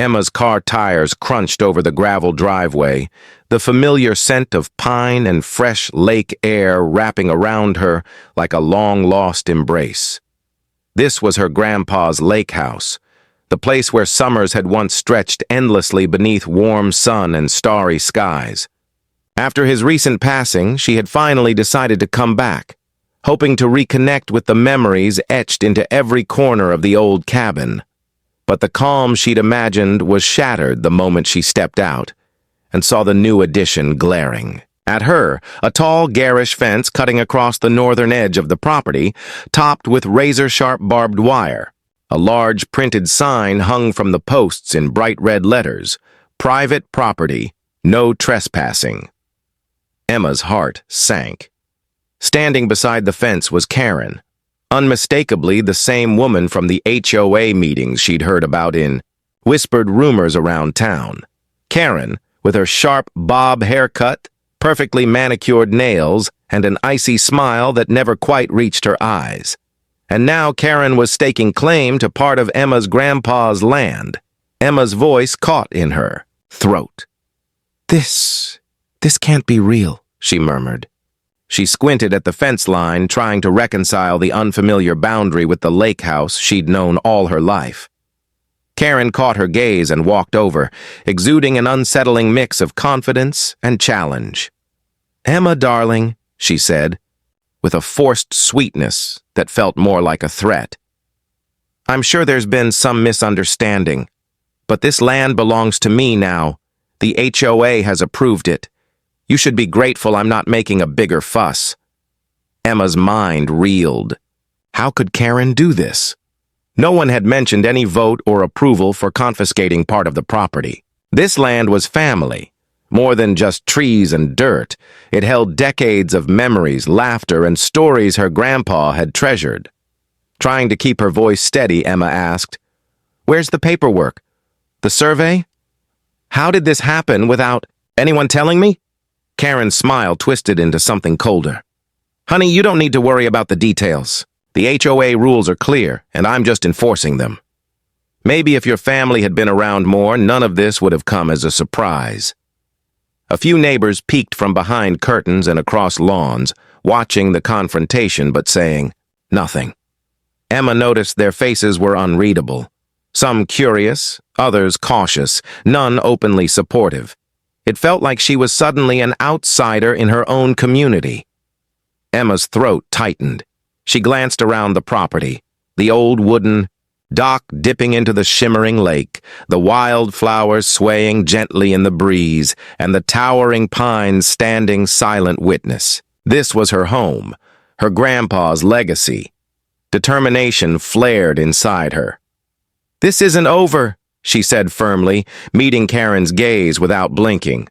Emma's car tires crunched over the gravel driveway, the familiar scent of pine and fresh lake air wrapping around her like a long-lost embrace. This was her grandpa's Lakehouse, the place where summers had once stretched endlessly beneath warm sun and starry skies. After his recent passing, she had finally decided to come back, hoping to reconnect with the memories etched into every corner of the old cabin. But the calm she'd imagined was shattered the moment she stepped out and saw the new addition glaring at her, a tall, garish fence cutting across the northern edge of the property, topped with razor-sharp barbed wire. A large printed sign hung from the posts in bright red letters, "Private property, no trespassing." Emma's heart sank. Standing beside the fence was Karen, unmistakably the same woman from the HOA meetings she'd heard about in whispered rumors around town. Karen, with her sharp bob haircut, perfectly manicured nails, and an icy smile that never quite reached her eyes. And now Karen was staking claim to part of Emma's grandpa's land. Emma's voice caught in her throat. This can't be real," she murmured. She squinted at the fence line, trying to reconcile the unfamiliar boundary with the lake house she'd known all her life. Karen caught her gaze and walked over, exuding an unsettling mix of confidence and challenge. "Emma, darling," she said, with a forced sweetness that felt more like a threat. "I'm sure there's been some misunderstanding, but this land belongs to me now. The HOA has approved it. You should be grateful I'm not making a bigger fuss." Emma's mind reeled. How could Karen do this? No one had mentioned any vote or approval for confiscating part of the property. This land was family. More than just trees and dirt, it held decades of memories, laughter, and stories her grandpa had treasured. Trying to keep her voice steady, Emma asked, "Where's the paperwork? The survey? How did this happen without anyone telling me?" Karen's smile twisted into something colder. "Honey, you don't need to worry about the details. The HOA rules are clear, and I'm just enforcing them. Maybe if your family had been around more, none of this would have come as a surprise." A few neighbors peeked from behind curtains and across lawns, watching the confrontation but saying nothing. Emma noticed their faces were unreadable. Some curious, others cautious, none openly supportive. It felt like she was suddenly an outsider in her own community. Emma's throat tightened. She glanced around the property, the old wooden dock dipping into the shimmering lake, the wild flowers swaying gently in the breeze, and the towering pines standing silent witness. This was her home, her grandpa's legacy. Determination flared inside her. "This isn't over," she said firmly, meeting Karen's gaze without blinking.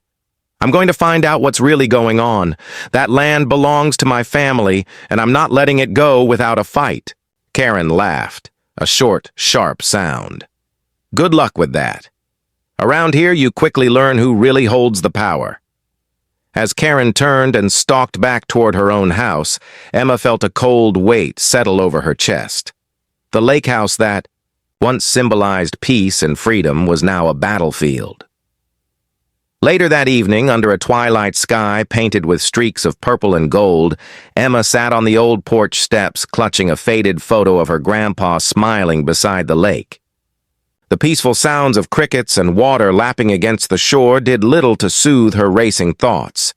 "I'm going to find out what's really going on. That land belongs to my family, and I'm not letting it go without a fight." Karen laughed, a short, sharp sound. "Good luck with that. Around here, you quickly learn who really holds the power." As Karen turned and stalked back toward her own house, Emma felt a cold weight settle over her chest. The lake house that once symbolized peace and freedom was now a battlefield. Later that evening, under a twilight sky painted with streaks of purple and gold, Emma sat on the old porch steps clutching a faded photo of her grandpa smiling beside the lake. The peaceful sounds of crickets and water lapping against the shore did little to soothe her racing thoughts.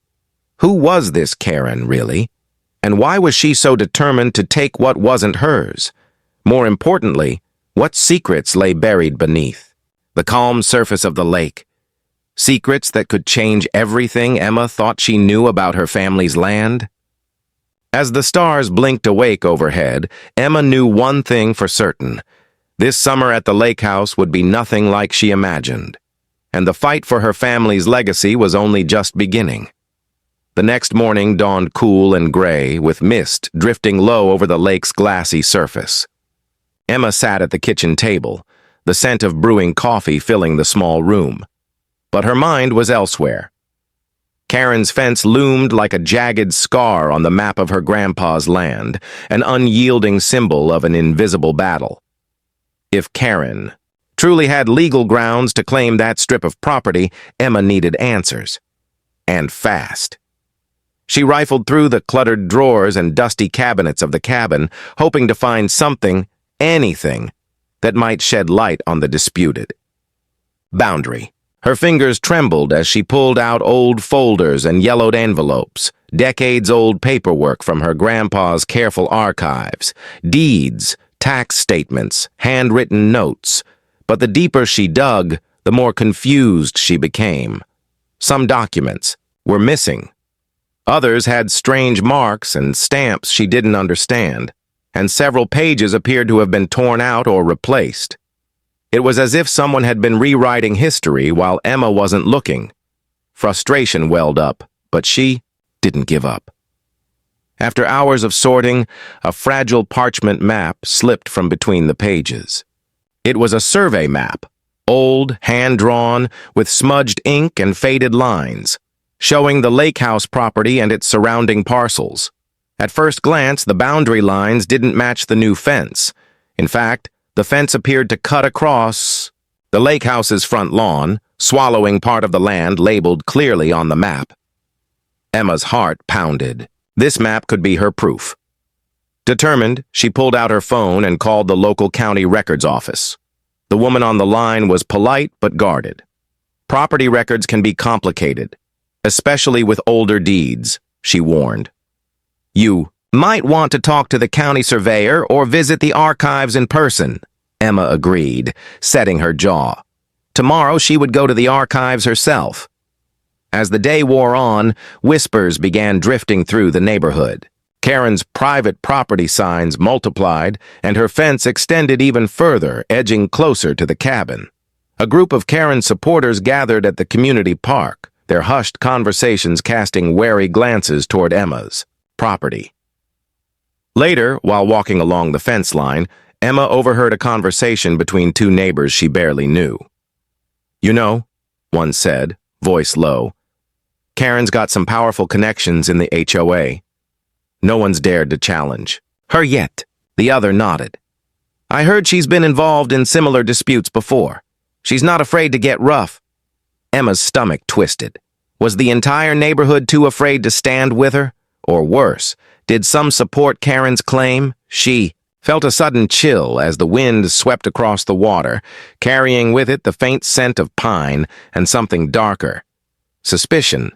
Who was this Karen, really? And why was she so determined to take what wasn't hers? More importantly, what secrets lay buried beneath the calm surface of the lake? Secrets that could change everything Emma thought she knew about her family's land? As the stars blinked awake overhead, Emma knew one thing for certain. This summer at the lake house would be nothing like she imagined, and the fight for her family's legacy was only just beginning. The next morning dawned cool and gray, with mist drifting low over the lake's glassy surface. Emma sat at the kitchen table, the scent of brewing coffee filling the small room. But her mind was elsewhere. Karen's fence loomed like a jagged scar on the map of her grandpa's land, an unyielding symbol of an invisible battle. If Karen, truly had legal grounds to claim that strip of property, Emma needed answers. And fast. She rifled through the cluttered drawers and dusty cabinets of the cabin, hoping to find something, anything, that might shed light on the disputed boundary. Her fingers trembled as she pulled out old folders and yellowed envelopes, decades-old paperwork from her grandpa's careful archives, deeds, tax statements, handwritten notes. But the deeper she dug, the more confused she became. Some documents were missing. Others had strange marks and stamps she didn't understand, and several pages appeared to have been torn out or replaced. It was as if someone had been rewriting history while Emma wasn't looking. Frustration welled up, but she didn't give up. After hours of sorting, a fragile parchment map slipped from between the pages. It was a survey map, old, hand-drawn, with smudged ink and faded lines, showing the Lakehouse property and its surrounding parcels. At first glance, the boundary lines didn't match the new fence. In fact, the fence appeared to cut across the Lakehouse's front lawn, swallowing part of the land labeled clearly on the map. Emma's heart pounded. This map could be her proof. Determined, she pulled out her phone and called the local county records office. The woman on the line was polite but guarded. Property records can be complicated, especially with older deeds, she warned. You might want to talk to the county surveyor or visit the archives in person, Emma agreed, setting her jaw. Tomorrow she would go to the archives herself. As the day wore on, whispers began drifting through the neighborhood. Karen's private property signs multiplied, and her fence extended even further, edging closer to the cabin. A group of Karen's supporters gathered at the community park, their hushed conversations casting wary glances toward Emma's property. Later, while walking along the fence line, Emma overheard a conversation between two neighbors she barely knew. "You know," one said, voice low, "Karen's got some powerful connections in the HOA. No one's dared to challenge her yet," the other nodded. "I heard she's been involved in similar disputes before. She's not afraid to get rough." Emma's stomach twisted. Was the entire neighborhood too afraid to stand with her? Or worse, did some support Karen's claim? She felt a sudden chill as the wind swept across the water, carrying with it the faint scent of pine and something darker. Suspicion,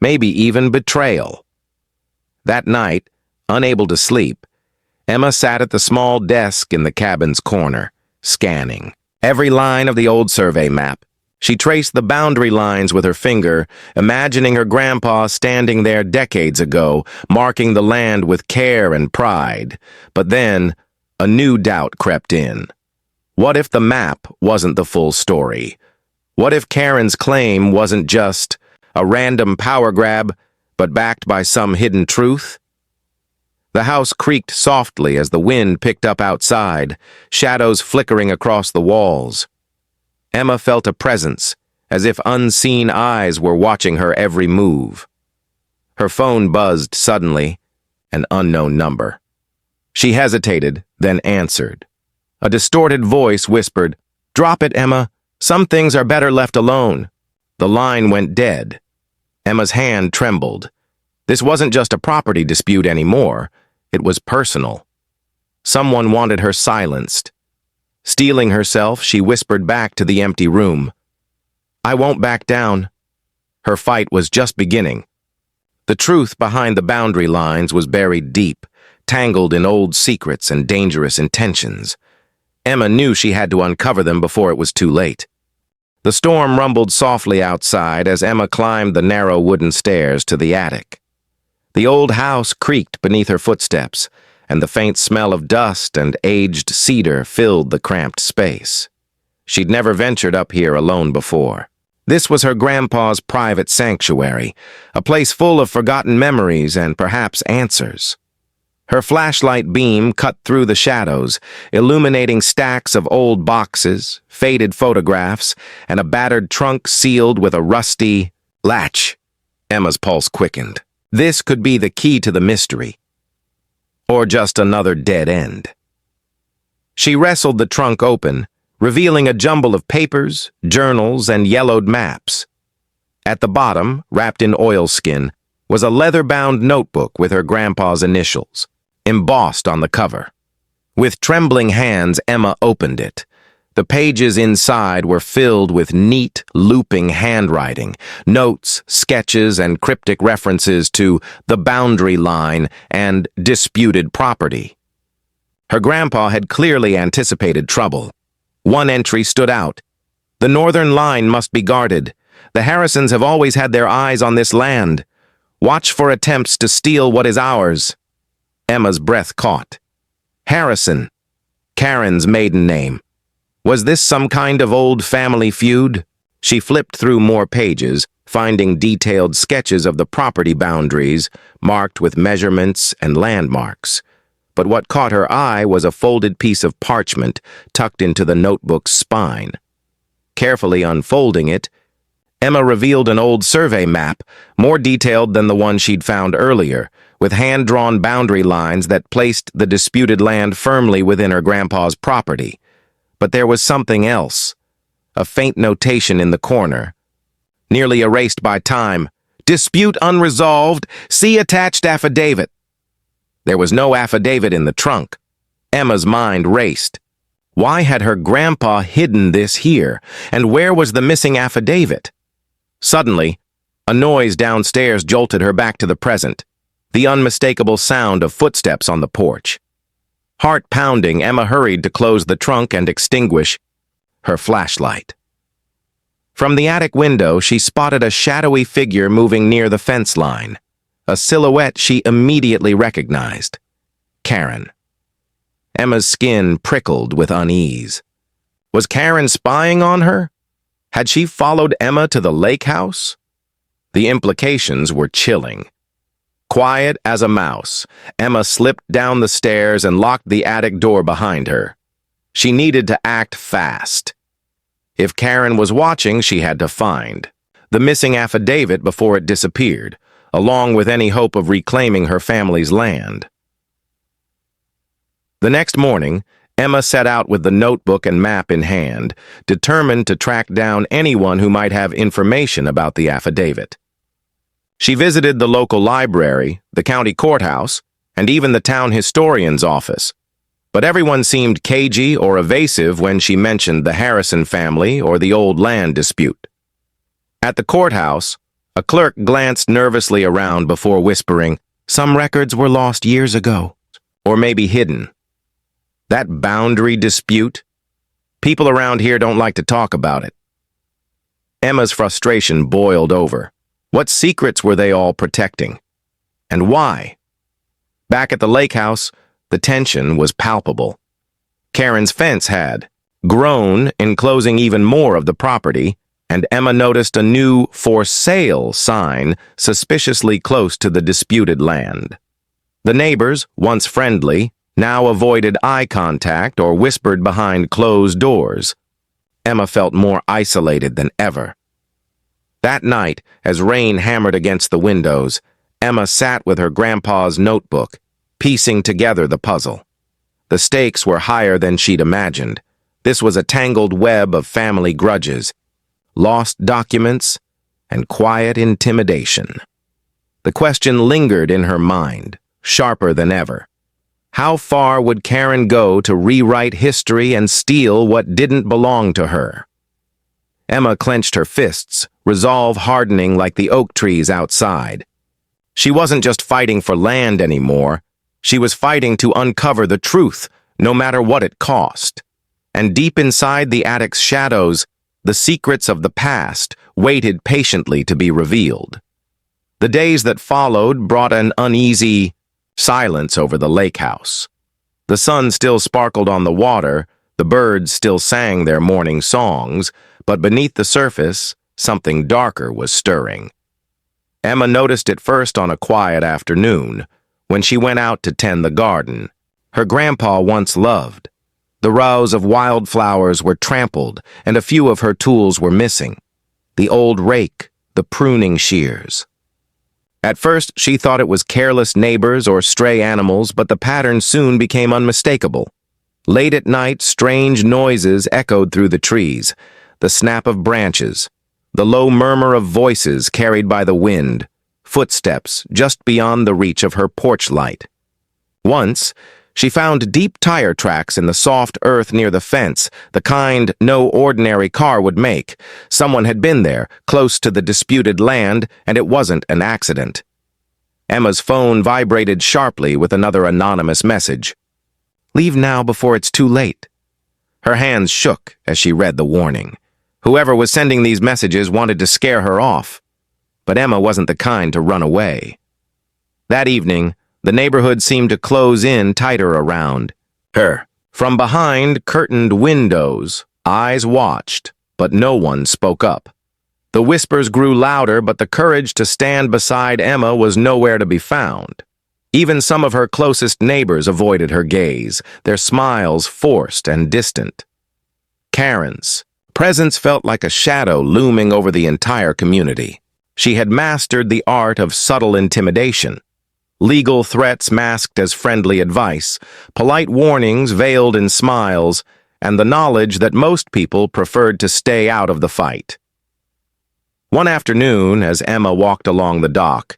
maybe even betrayal. That night, unable to sleep, Emma sat at the small desk in the cabin's corner, scanning every line of the old survey map. She traced the boundary lines with her finger, imagining her grandpa standing there decades ago, marking the land with care and pride. But then, a new doubt crept in. What if the map wasn't the full story? What if Karen's claim wasn't just a random power grab, but backed by some hidden truth? The house creaked softly as the wind picked up outside, shadows flickering across the walls. Emma felt a presence, as if unseen eyes were watching her every move. Her phone buzzed suddenly, an unknown number. She hesitated, then answered. A distorted voice whispered, "Drop it, Emma. Some things are better left alone." The line went dead. Emma's hand trembled. This wasn't just a property dispute anymore. It was personal. Someone wanted her silenced. Steeling herself, she whispered back to the empty room. "I won't back down." Her fight was just beginning. The truth behind the boundary lines was buried deep, tangled in old secrets and dangerous intentions. Emma knew she had to uncover them before it was too late. The storm rumbled softly outside as Emma climbed the narrow wooden stairs to the attic. The old house creaked beneath her footsteps, and the faint smell of dust and aged cedar filled the cramped space. She'd never ventured up here alone before. This was her grandpa's private sanctuary, a place full of forgotten memories and perhaps answers. Her flashlight beam cut through the shadows, illuminating stacks of old boxes, faded photographs, and a battered trunk sealed with a rusty latch. Emma's pulse quickened. This could be the key to the mystery. Or just another dead end. She wrestled the trunk open, revealing a jumble of papers, journals, and yellowed maps. At the bottom, wrapped in oilskin, was a leather-bound notebook with her grandpa's initials, embossed on the cover. With trembling hands, Emma opened it. The pages inside were filled with neat, looping handwriting, notes, sketches, and cryptic references to the boundary line and disputed property. Her grandpa had clearly anticipated trouble. One entry stood out. The northern line must be guarded. The Harrisons have always had their eyes on this land. Watch for attempts to steal what is ours. Emma's breath caught. Harrison, Karen's maiden name. Was this some kind of old family feud? She flipped through more pages, finding detailed sketches of the property boundaries, marked with measurements and landmarks. But what caught her eye was a folded piece of parchment tucked into the notebook's spine. Carefully unfolding it, Emma revealed an old survey map, more detailed than the one she'd found earlier, with hand-drawn boundary lines that placed the disputed land firmly within her grandpa's property. But there was something else, a faint notation in the corner. Nearly erased by time. Dispute unresolved. See attached affidavit. There was no affidavit in the trunk. Emma's mind raced. Why had her grandpa hidden this here, and where was the missing affidavit? Suddenly, a noise downstairs jolted her back to the present, the unmistakable sound of footsteps on the porch. Heart pounding, Emma hurried to close the trunk and extinguish her flashlight. From the attic window, she spotted a shadowy figure moving near the fence line, a silhouette she immediately recognized. Karen. Emma's skin prickled with unease. Was Karen spying on her? Had she followed Emma to the Lakehouse? The implications were chilling. Quiet as a mouse, Emma slipped down the stairs and locked the attic door behind her. She needed to act fast. If Karen was watching, she had to find the missing affidavit before it disappeared, along with any hope of reclaiming her family's land. The next morning, Emma set out with the notebook and map in hand, determined to track down anyone who might have information about the affidavit. She visited the local library, the county courthouse, and even the town historian's office. But everyone seemed cagey or evasive when she mentioned the Harrison family or the old land dispute. At the courthouse, a clerk glanced nervously around before whispering, "Some records were lost years ago, or maybe hidden." That boundary dispute? People around here don't like to talk about it. Emma's frustration boiled over. What secrets were they all protecting? And why? Back at the Lakehouse, the tension was palpable. Karen's fence had grown, enclosing even more of the property, and Emma noticed a new "for sale" sign suspiciously close to the disputed land. The neighbors, once friendly, now avoided eye contact or whispered behind closed doors. Emma felt more isolated than ever. That night, as rain hammered against the windows, Emma sat with her grandpa's notebook, piecing together the puzzle. The stakes were higher than she'd imagined. This was a tangled web of family grudges, lost documents, and quiet intimidation. The question lingered in her mind, sharper than ever. How far would Karen go to rewrite history and steal what didn't belong to her? Emma clenched her fists, resolve hardening like the oak trees outside. She wasn't just fighting for land anymore. She was fighting to uncover the truth, no matter what it cost. And deep inside the attic's shadows, the secrets of the past waited patiently to be revealed. The days that followed brought an uneasy silence over the Lakehouse. The sun still sparkled on the water, the birds still sang their morning songs, but beneath the surface, something darker was stirring. Emma noticed it first on a quiet afternoon, when she went out to tend the garden her grandpa once loved. The rows of wildflowers were trampled, and a few of her tools were missing. The old rake, the pruning shears. At first, she thought it was careless neighbors or stray animals, but the pattern soon became unmistakable. Late at night, strange noises echoed through the trees, the snap of branches, the low murmur of voices carried by the wind, footsteps just beyond the reach of her porch light. Once, she found deep tire tracks in the soft earth near the fence, the kind no ordinary car would make. Someone had been there, close to the disputed land, and it wasn't an accident. Emma's phone vibrated sharply with another anonymous message. "Leave now before it's too late." Her hands shook as she read the warning. Whoever was sending these messages wanted to scare her off. But Emma wasn't the kind to run away. That evening, the neighborhood seemed to close in tighter around her. From behind curtained windows, eyes watched, but no one spoke up. The whispers grew louder, but the courage to stand beside Emma was nowhere to be found. Even some of her closest neighbors avoided her gaze, their smiles forced and distant. Karen's presence felt like a shadow looming over the entire community. She had mastered the art of subtle intimidation. Legal threats masked as friendly advice, polite warnings veiled in smiles, and the knowledge that most people preferred to stay out of the fight. One afternoon, as Emma walked along the dock,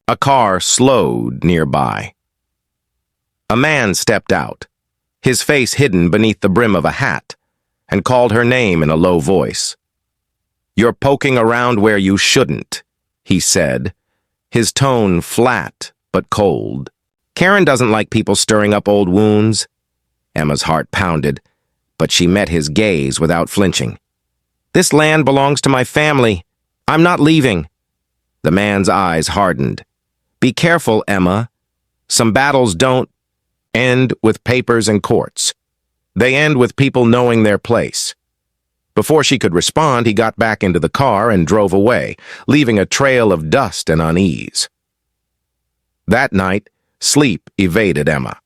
a car slowed nearby. A man stepped out, his face hidden beneath the brim of a hat, and called her name in a low voice. "You're poking around where you shouldn't," he said, his tone flat but cold. Karen doesn't like people stirring up old wounds. Emma's heart pounded, but she met his gaze without flinching. "This land belongs to my family. I'm not leaving." The man's eyes hardened. "Be careful, Emma. Some battles don't end with papers and courts. They end with people knowing their place." Before she could respond, he got back into the car and drove away, leaving a trail of dust and unease. That night, sleep evaded Emma.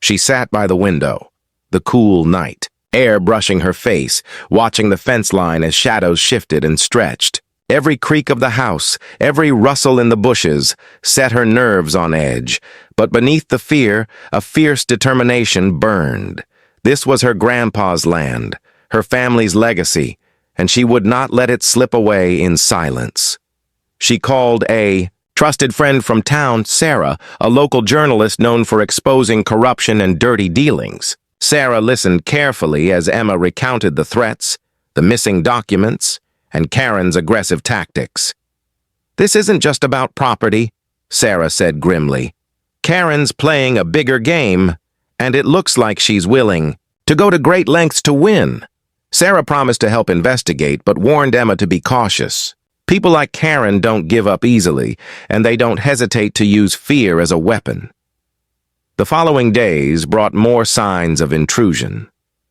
She sat by the window, the cool night, air brushing her face, watching the fence line as shadows shifted and stretched. Every creak of the house, every rustle in the bushes, set her nerves on edge. But beneath the fear, a fierce determination burned. This was her grandpa's land, her family's legacy, and she would not let it slip away in silence. She called a trusted friend from town, Sarah, a local journalist known for exposing corruption and dirty dealings. Sarah listened carefully as Emma recounted the threats, the missing documents, and Karen's aggressive tactics. "This isn't just about property," Sarah said grimly. "Karen's playing a bigger game, and it looks like she's willing to go to great lengths to win." Sarah promised to help investigate, but warned Emma to be cautious. People like Karen don't give up easily, and they don't hesitate to use fear as a weapon. The following days brought more signs of intrusion.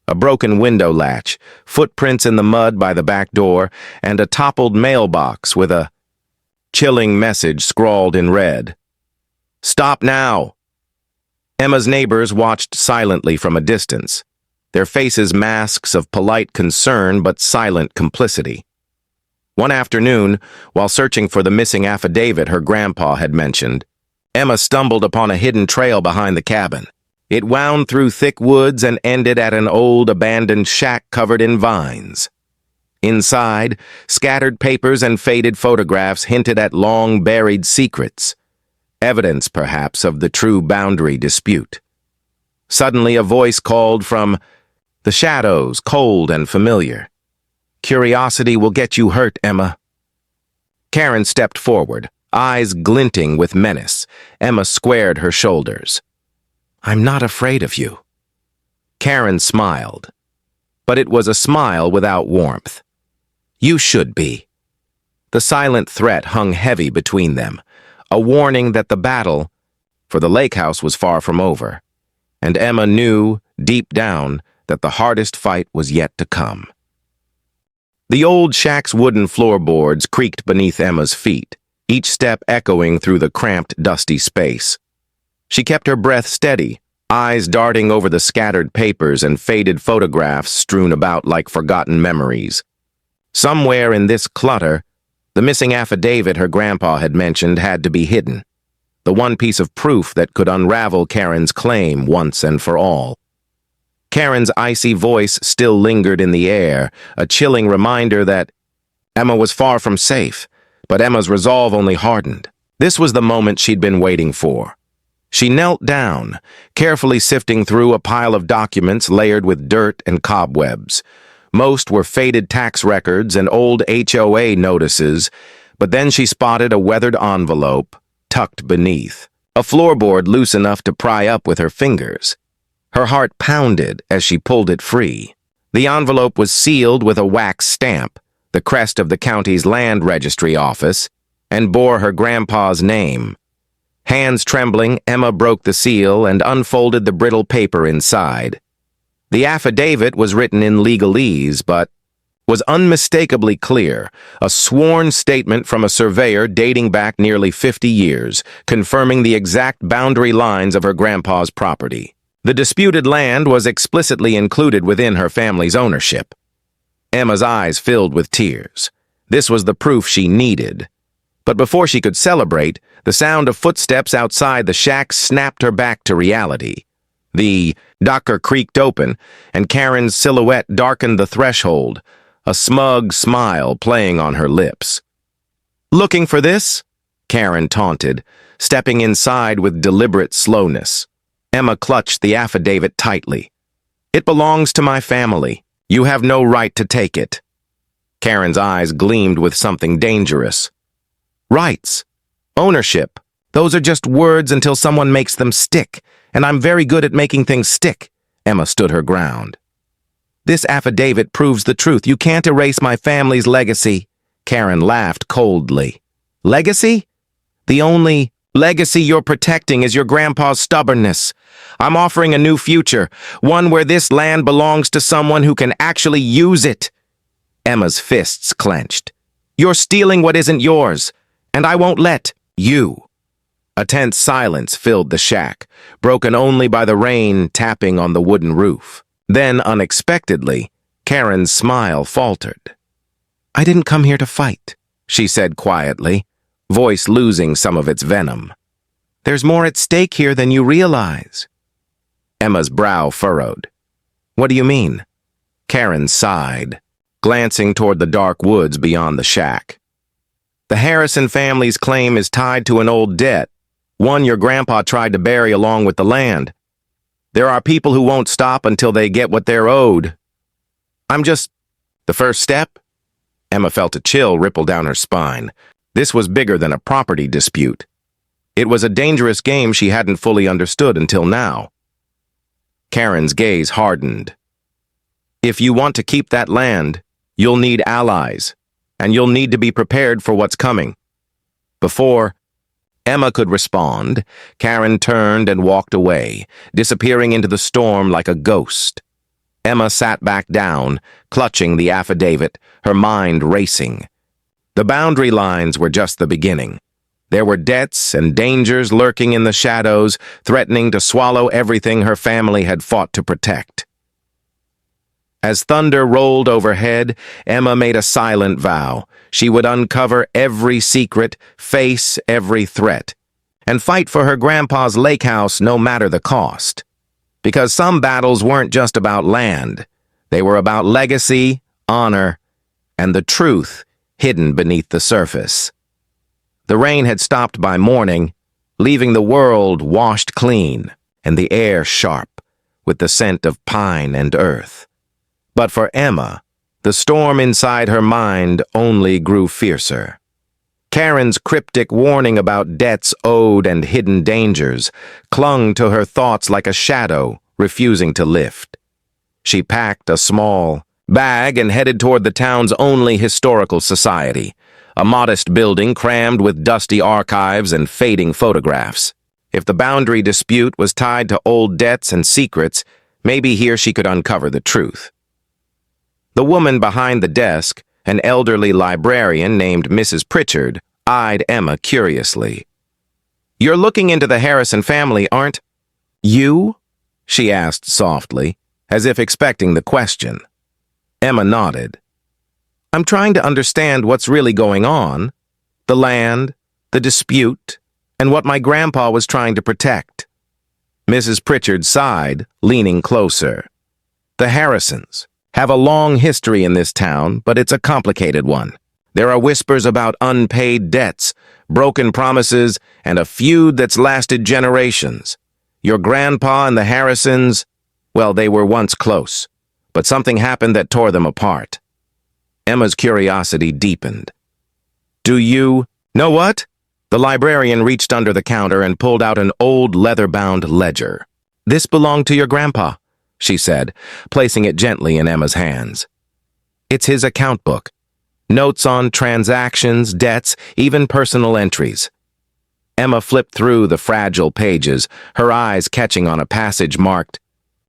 A broken window latch, footprints in the mud by the back door, and a toppled mailbox with a chilling message scrawled in red. "Stop now!" Emma's neighbors watched silently from a distance, their faces masks of polite concern but silent complicity. One afternoon, while searching for the missing affidavit her grandpa had mentioned, Emma stumbled upon a hidden trail behind the cabin. It wound through thick woods and ended at an old abandoned shack covered in vines. Inside, scattered papers and faded photographs hinted at long-buried secrets, evidence, perhaps, of the true boundary dispute. Suddenly, a voice called from the shadows, cold and familiar. "Curiosity will get you hurt, Emma." Karen stepped forward, eyes glinting with menace. Emma squared her shoulders. "I'm not afraid of you." Karen smiled, but it was a smile without warmth. "You should be." The silent threat hung heavy between them, a warning that the battle for the Lakehouse was far from over, and Emma knew, deep down, that the hardest fight was yet to come. The old shack's wooden floorboards creaked beneath Emma's feet, each step echoing through the cramped, dusty space. She kept her breath steady, eyes darting over the scattered papers and faded photographs strewn about like forgotten memories. Somewhere in this clutter, the missing affidavit her grandpa had mentioned had to be hidden, the one piece of proof that could unravel Karen's claim once and for all. Karen's icy voice still lingered in the air, a chilling reminder that Emma was far from safe, but Emma's resolve only hardened. This was the moment she'd been waiting for. She knelt down, carefully sifting through a pile of documents layered with dirt and cobwebs. Most were faded tax records and old HOA notices, but then she spotted a weathered envelope tucked beneath, a floorboard loose enough to pry up with her fingers. Her heart pounded as she pulled it free. The envelope was sealed with a wax stamp, the crest of the county's land registry office, and bore her grandpa's name. Hands trembling, Emma broke the seal and unfolded the brittle paper inside. The affidavit was written in legalese, but was unmistakably clear, a sworn statement from a surveyor dating back nearly 50 years, confirming the exact boundary lines of her grandpa's property. The disputed land was explicitly included within her family's ownership. Emma's eyes filled with tears. This was the proof she needed. But before she could celebrate, the sound of footsteps outside the shack snapped her back to reality. The docker creaked open, and Karen's silhouette darkened the threshold, a smug smile playing on her lips. "Looking for this?" Karen taunted, stepping inside with deliberate slowness. Emma clutched the affidavit tightly. "It belongs to my family. You have no right to take it." Karen's eyes gleamed with something dangerous. "Rights. Ownership. Those are just words until someone makes them stick, and I'm very good at making things stick." Emma stood her ground. "This affidavit proves the truth. You can't erase my family's legacy." Karen laughed coldly. "Legacy? The only legacy you're protecting is your grandpa's stubbornness. I'm offering a new future, one where this land belongs to someone who can actually use it." Emma's fists clenched. "You're stealing what isn't yours, and I won't let you." A tense silence filled the shack, broken only by the rain tapping on the wooden roof. Then, unexpectedly, Karen's smile faltered. "I didn't come here to fight," she said quietly, voice losing some of its venom. "There's more at stake here than you realize." Emma's brow furrowed. "What do you mean?" Karen sighed, glancing toward the dark woods beyond the shack. "The Harrison family's claim is tied to an old debt, one your grandpa tried to bury along with the land. There are people who won't stop until they get what they're owed. I'm just the first step." Emma felt a chill ripple down her spine. This was bigger than a property dispute. It was a dangerous game she hadn't fully understood until now. Karen's gaze hardened. "If you want to keep that land, you'll need allies, and you'll need to be prepared for what's coming." Before Emma could respond, Karen turned and walked away, disappearing into the storm like a ghost. Emma sat back down, clutching the affidavit, her mind racing. The boundary lines were just the beginning. There were debts and dangers lurking in the shadows, threatening to swallow everything her family had fought to protect. As thunder rolled overhead, Emma made a silent vow. She would uncover every secret, face every threat, and fight for her grandpa's Lakehouse no matter the cost. Because some battles weren't just about land. They were about legacy, honor, and the truth hidden beneath the surface. The rain had stopped by morning, leaving the world washed clean and the air sharp with the scent of pine and earth. But for Emma, the storm inside her mind only grew fiercer. Karen's cryptic warning about debts owed and hidden dangers clung to her thoughts like a shadow, refusing to lift. She packed a small bag and headed toward the town's only historical society, a modest building crammed with dusty archives and fading photographs. If the boundary dispute was tied to old debts and secrets, maybe here she could uncover the truth. The woman behind the desk, an elderly librarian named Mrs. Pritchard, eyed Emma curiously. "You're looking into the Harrison family, aren't you?" she asked softly, as if expecting the question. Emma nodded. "I'm trying to understand what's really going on, the land, the dispute, and what my grandpa was trying to protect." Mrs. Pritchard sighed, leaning closer. The Harrisons have a long history in this town, but it's a complicated one. There are whispers about unpaid debts, broken promises, and a feud that's lasted generations. Your grandpa and the Harrisons, well, they were once close, but something happened that tore them apart. Emma's curiosity deepened. Do you know what? The librarian reached under the counter and pulled out an old leather-bound ledger. This belonged to your grandpa, she said, placing it gently in Emma's hands. It's his account book. Notes on transactions, debts, even personal entries. Emma flipped through the fragile pages, her eyes catching on a passage marked,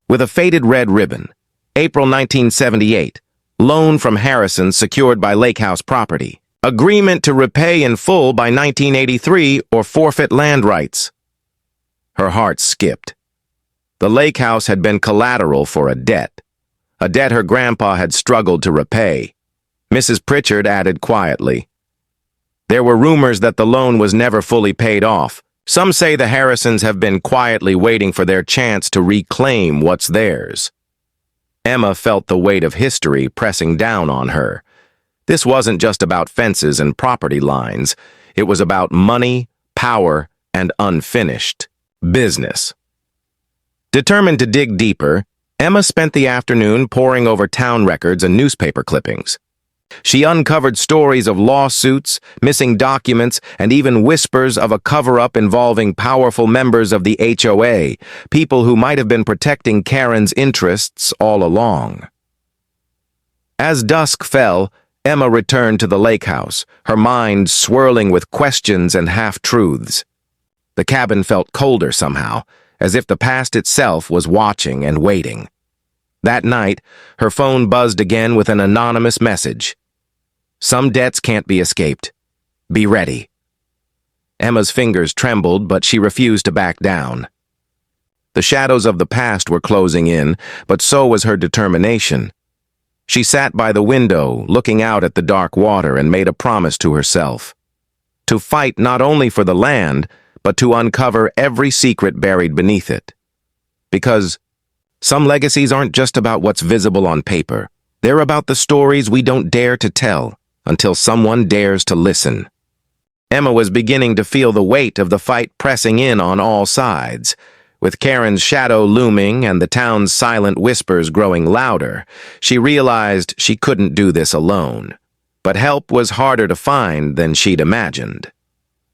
with a faded red ribbon, April 1978, loan from Harrison secured by Lakehouse property. Agreement to repay in full by 1983 or forfeit land rights. Her heart skipped. The Lakehouse had been collateral for a debt her grandpa had struggled to repay. Mrs. Pritchard added quietly. There were rumors that the loan was never fully paid off. Some say the Harrisons have been quietly waiting for their chance to reclaim what's theirs. Emma felt the weight of history pressing down on her. This wasn't just about fences and property lines. It was about money, power, and unfinished business. Determined to dig deeper, Emma spent the afternoon poring over town records and newspaper clippings. She uncovered stories of lawsuits, missing documents, and even whispers of a cover-up involving powerful members of the HOA, people who might have been protecting Karen's interests all along. As dusk fell, Emma returned to the Lakehouse, her mind swirling with questions and half-truths. The cabin felt colder somehow, as if the past itself was watching and waiting. That night, her phone buzzed again with an anonymous message. Some debts can't be escaped. Be ready. Emma's fingers trembled, but she refused to back down. The shadows of the past were closing in, but so was her determination. She sat by the window, looking out at the dark water, and made a promise to herself. To fight not only for the land, but to uncover every secret buried beneath it. Because some legacies aren't just about what's visible on paper. They're about the stories we don't dare to tell until someone dares to listen. Emma was beginning to feel the weight of the fight pressing in on all sides. With Karen's shadow looming and the town's silent whispers growing louder, she realized she couldn't do this alone. But help was harder to find than she'd imagined.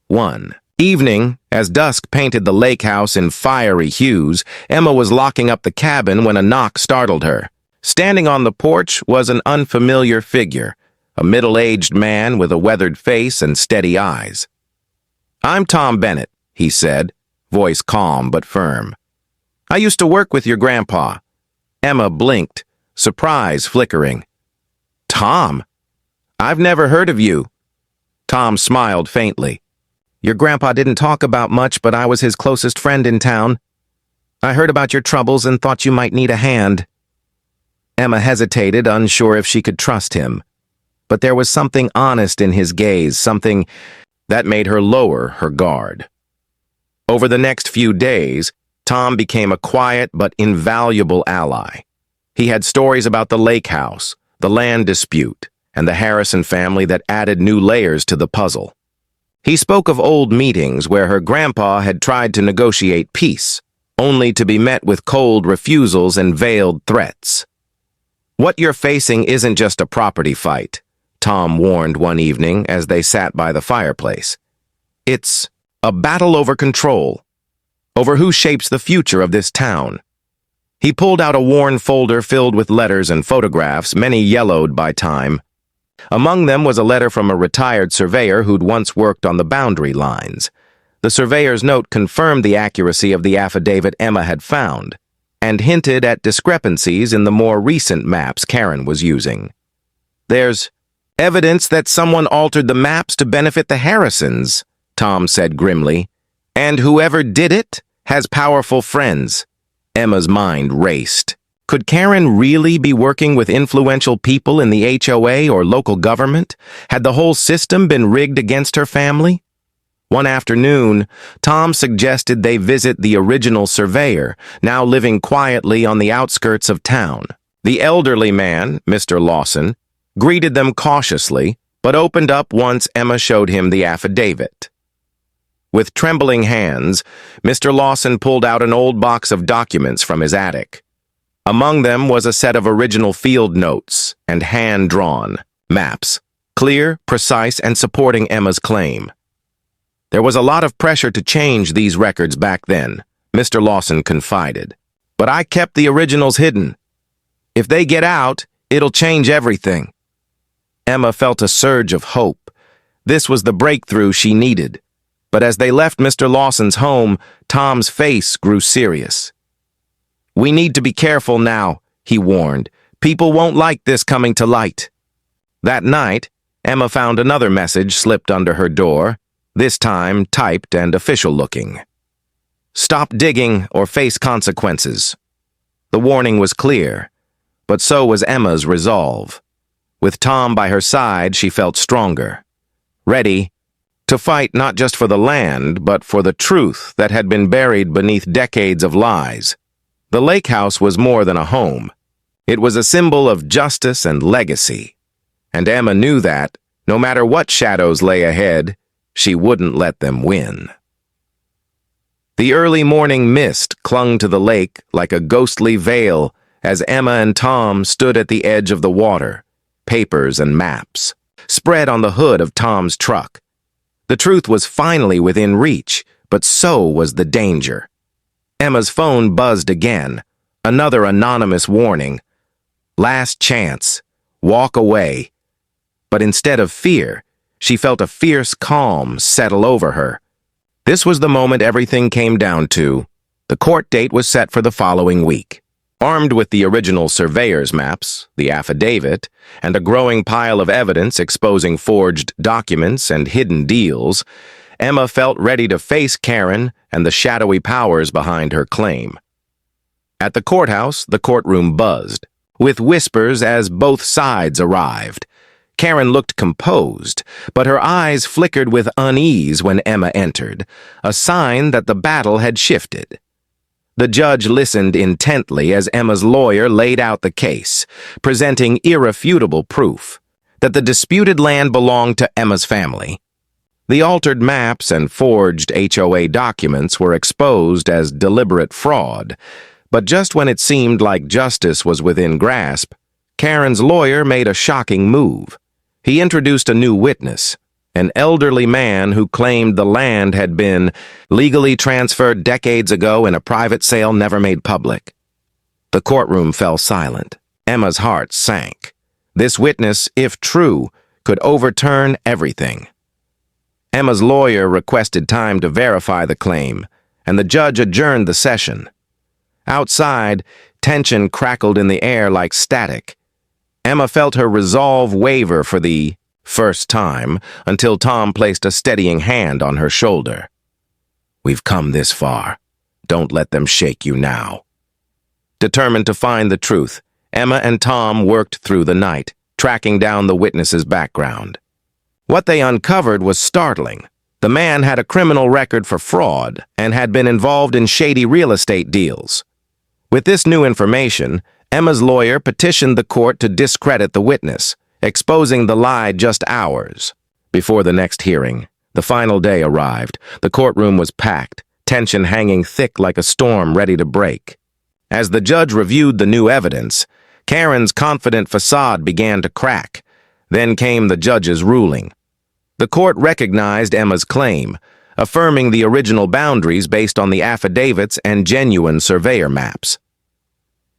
One evening, as dusk painted the Lakehouse in fiery hues, Emma was locking up the cabin when a knock startled her. Standing on the porch was an unfamiliar figure, a middle-aged man with a weathered face and steady eyes. "I'm Tom Bennett," he said, voice calm but firm. "I used to work with your grandpa." Emma blinked, surprise flickering. "Tom? I've never heard of you." Tom smiled faintly. "Your grandpa didn't talk about much, but I was his closest friend in town. I heard about your troubles and thought you might need a hand." Emma hesitated, unsure if she could trust him. But there was something honest in his gaze, something that made her lower her guard. Over the next few days, Tom became a quiet but invaluable ally. He had stories about the Lakehouse, the land dispute, and the Harrison family that added new layers to the puzzle. He spoke of old meetings where her grandpa had tried to negotiate peace, only to be met with cold refusals and veiled threats. "What you're facing isn't just a property fight," Tom warned one evening as they sat by the fireplace. "It's a battle over control, over who shapes the future of this town." He pulled out a worn folder filled with letters and photographs, many yellowed by time. Among them was a letter from a retired surveyor who'd once worked on the boundary lines. The surveyor's note confirmed the accuracy of the affidavit Emma had found, and hinted at discrepancies in the more recent maps Karen was using. "There's evidence that someone altered the maps to benefit the Harrisons," Tom said grimly. "And whoever did it has powerful friends." Emma's mind raced. Could Karen really be working with influential people in the HOA or local government? Had the whole system been rigged against her family? One afternoon, Tom suggested they visit the original surveyor, now living quietly on the outskirts of town. The elderly man, Mr. Lawson, greeted them cautiously, but opened up once Emma showed him the affidavit. With trembling hands, Mr. Lawson pulled out an old box of documents from his attic. Among them was a set of original field notes and hand-drawn maps, clear, precise, and supporting Emma's claim. There was a lot of pressure to change these records back then, Mr. Lawson confided. But I kept the originals hidden. If they get out, it'll change everything. Emma felt a surge of hope. This was the breakthrough she needed. But as they left Mr. Lawson's home, Tom's face grew serious. "We need to be careful now," he warned. "People won't like this coming to light." That night, Emma found another message slipped under her door, this time typed and official-looking. "Stop digging or face consequences." The warning was clear, but so was Emma's resolve. With Tom by her side, she felt stronger, ready to fight not just for the land, but for the truth that had been buried beneath decades of lies. The Lakehouse was more than a home. It was a symbol of justice and legacy. And Emma knew that, no matter what shadows lay ahead, she wouldn't let them win. The early morning mist clung to the lake like a ghostly veil as Emma and Tom stood at the edge of the water, papers and maps spread on the hood of Tom's truck. The truth was finally within reach, but so was the danger. Emma's phone buzzed again, another anonymous warning. Last chance, walk away. But instead of fear, she felt a fierce calm settle over her. This was the moment everything came down to. The court date was set for the following week. Armed with the original surveyor's maps, the affidavit, and a growing pile of evidence exposing forged documents and hidden deals, Emma felt ready to face Karen and the shadowy powers behind her claim. At the courthouse, the courtroom buzzed, with whispers as both sides arrived. Karen looked composed, but her eyes flickered with unease when Emma entered, a sign that the battle had shifted. The judge listened intently as Emma's lawyer laid out the case, presenting irrefutable proof that the disputed land belonged to Emma's family. The altered maps and forged HOA documents were exposed as deliberate fraud, but just when it seemed like justice was within grasp, Karen's lawyer made a shocking move. He introduced a new witness, an elderly man who claimed the land had been legally transferred decades ago in a private sale never made public. The courtroom fell silent. Emma's heart sank. This witness, if true, could overturn everything. Emma's lawyer requested time to verify the claim, and the judge adjourned the session. Outside, tension crackled in the air like static. Emma felt her resolve waver for the first time until Tom placed a steadying hand on her shoulder. "We've come this far. Don't let them shake you now." Determined to find the truth, Emma and Tom worked through the night, tracking down the witness's background. What they uncovered was startling. The man had a criminal record for fraud and had been involved in shady real estate deals. With this new information, Emma's lawyer petitioned the court to discredit the witness, exposing the lie just hours before the next hearing. The final day arrived. The courtroom was packed, tension hanging thick like a storm ready to break. As the judge reviewed the new evidence, Karen's confident facade began to crack. Then came the judge's ruling. The court recognized Emma's claim, affirming the original boundaries based on the affidavits and genuine surveyor maps.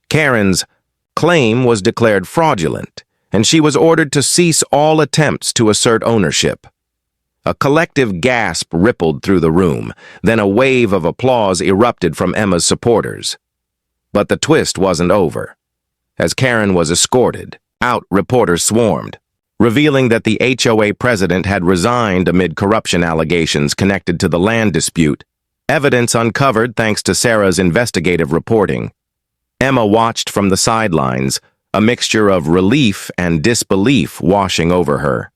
Karen's claim was declared fraudulent, and she was ordered to cease all attempts to assert ownership. A collective gasp rippled through the room, then a wave of applause erupted from Emma's supporters. But the twist wasn't over. As Karen was escorted out, reporters swarmed, revealing that the HOA president had resigned amid corruption allegations connected to the land dispute, evidence uncovered thanks to Sarah's investigative reporting. Emma watched from the sidelines, a mixture of relief and disbelief washing over her.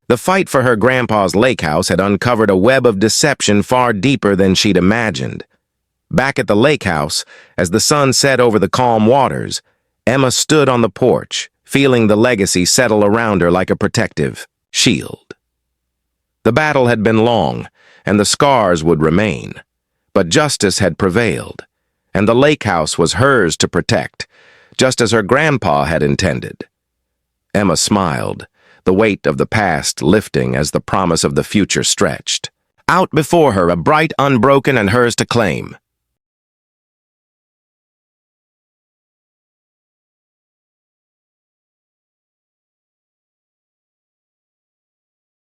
The fight for her grandpa's Lakehouse had uncovered a web of deception far deeper than she'd imagined. Back at the Lakehouse, as the sun set over the calm waters, Emma stood on the porch, feeling the legacy settle around her like a protective shield. The battle had been long, and the scars would remain. But justice had prevailed, and the Lakehouse was hers to protect, just as her grandpa had intended. Emma smiled, the weight of the past lifting as the promise of the future stretched. Out before her, a bright, unbroken, and hers to claim.